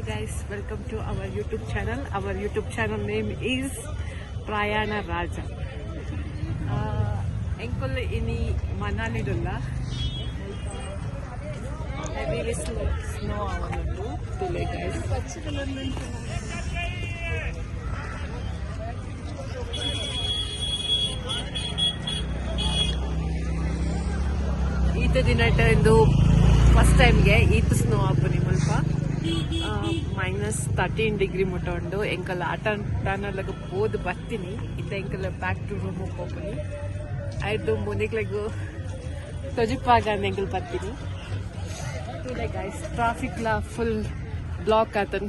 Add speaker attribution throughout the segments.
Speaker 1: guys, welcome to our YouTube channel. Our YouTube channel name is Prayana Raja. Enkol ini Manali dulla. Heavy snow avanundu today guys. ಈತ ದಿನ ಇಂದು first ಟೈಮ್ಗೆ ಈತ snow ಆಪನಿ ಮುಲ್ಪ -13 degree ಮುಟ್ಟ ಉಂಡು ಎಂಕಲ್ ಆಟ ಟಾನಲ್ಲಾಗ ಪೋದು ಬರ್ತೀನಿ ಇತ್ತ ಎಂಕಲ್ ಬ್ಯಾಕ್ ಟು ರೂಮ್ ಹೋಗ್ತೀನಿ ಆಯ್ತು ಮುಂದಿಕ್ಲಾಗು ತೊಜಿಪಾಗ ಎಂಕಲ್ ಬರ್ತೀನಿ ಟುಡೇ ಗೈಸ್ ಟ್ರಾಫಿಕ್ ಲ ಫುಲ್ ಬ್ಲಾಕ್ ಆತನ್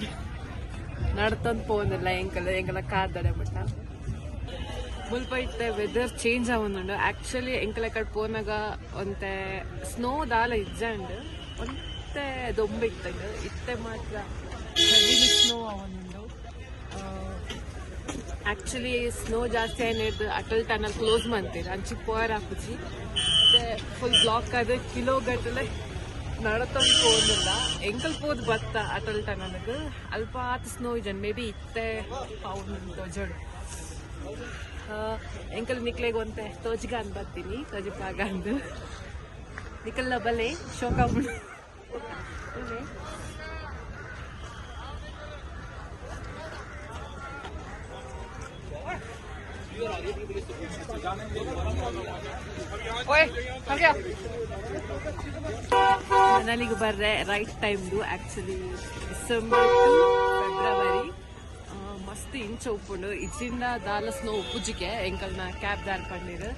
Speaker 1: ನಡ್ತಂದು ಪೋನಿಲ್ಲ ಎಂಕಲ ಕಾರ್ ದಡೆ ಬಿಟ್ಟ ಮುಲ್ಪ ಇತ್ತೆ ವೆದರ್ ಚೇಂಜ್ ಆವೊಂದುಂಡು ಆಕ್ಚುಲಿ ಎಂಕಲ ಕಡೆ ಪೋನಾಗ ಒಂತೆ ಸ್ನೋ ದಾಲ ಇಜ್ಜಂಡ್ ಒಂತೆ ದೊಂಬೆ ಇತ್ತಂಡು ಇತ್ತೆ ಮಾತ್ರ ಹೆವಿ ಸ್ನೋ ಆವೊಂದುಂಡು ಆಕ್ಚುಲಿ ಸ್ನೋ ಜಾಸ್ತಿ ಏನಿದ್ದು ಅಟಲ್ ಟನಲ್ ಕ್ಲೋಸ್ ಮಾಡ್ತೀರಿ ಅಂಚಿ ಪೋಯರ್ ಹಾಕುಚಿ ಮತ್ತೆ ಫುಲ್ ಬ್ಲಾಕ್ ಆದ ಕಿಲೋಗಟ್ಟಲೆ ನಡತಂದು ಪೋನಿಲ್ಲ ಎಂಕಲ್ ಪೋದ್ ಬತ್ತ ಅಟಲ್ ಟನಲ್ಗೆ ಅಲ್ಪ ಆತ ಸ್ನೋ ಇಜನ್ ಮೇ ಬಿ ಇತ್ತೆ ಪೌಂಡ್ ದೊಜಡು ಎಂಕಲ್ ನಿಕ್ಲೆಗೆ ಒಂತೆ ತೋಜಿಗ ಅಂತ ಬರ್ತೀನಿ ತೋಜಿಪಾಗ ಅಂದು ನಿಕಲ್ನ ಬಲೆ ಶೋಕ ಮನಾಲಿಗೆ ಬರ್ರೆ ರೈಟ್ ಟೈಮ್ದು ಆಕ್ಚುಲಿ ಡಿಸೆಂಬರ್ ಟು ಫೆಬ್ರವರಿ ಮಸ್ತ್ ಇಂಚ ಉಪ್ಪುಂಡು ಇಚ್ಚಿಂದ ದಾಲ ಸ್ನೋ ಉಪ್ಪುಜಿಗೆ ಎಂಕಲ್ನ ಕ್ಯಾಬ್ ದಾರ್ ಪಂಡಿರು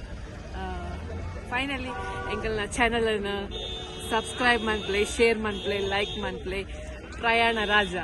Speaker 1: ಫೈನಲಿ ಎಂಕಲ್ನ ಚಾನಲನ್ನು ಸಬ್ಸ್ಕ್ರೈಬ್ ಮನ್ಪ್ಲೆ ಶೇರ್ ಮನ್ಪ್ಲೆ ಲೈಕ್ ಮನ್ಪ್ಲೆ ಪ್ರಯಾಣ ರಾಜ.